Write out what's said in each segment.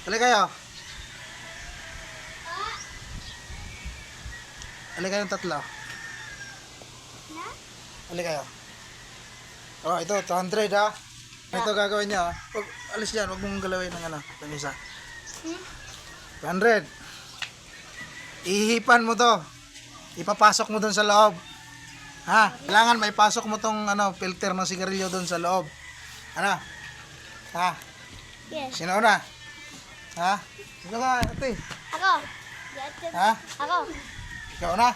Halika kayo. Halika kayong tatlo. Halika kayo. Oh, ito, 200 ha. Ito gagawin niya. Pag alis dyan, huwag mong galawin ng ano, ng isa. 200. Ihipan mo to. Ipapasok mo doon sa loob. Ha? Kailangan may pasok mo tong ano, filter ng sigarilyo doon sa loob. Ano? Ha? Yes. Sino una? Ha? Ikaw ka, ate. Ako. Ha? Ako. Ikaw na.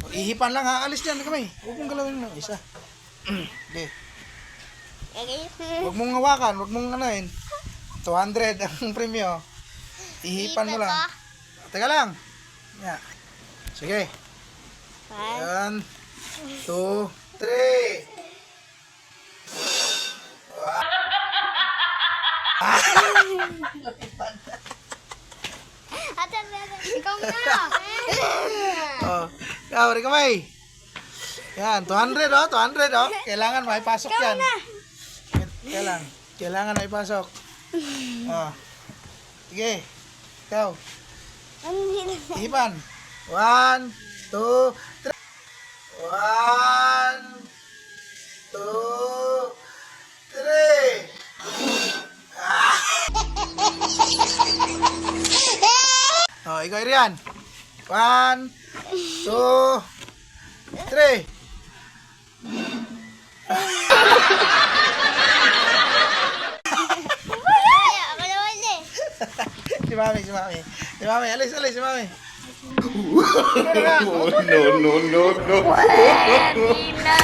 O, ihipan lang ha. Alis dyan kami. Huwag mong galawin ng isa. Hindi. Huwag mong hawakan. Huwag mong anoin. 200 ang premyo. Ihipan mo lang. Teka lang. Yeah. Sige. 1, 2, 3. Ate, ikaw na. Oh, kawari kamay. Yan, 200 oh, 200 oh. Kailangan may pasok yan. Kailangan may pasok. Oh. Sige. Ikaw. Ipan. 1, 2, 3. 1, 2, 3. Oh, ikaw Irian. 1, 2, 3. Ako naman eh. Si Mami. Si Mami, alis si Mami. No. Pwede na.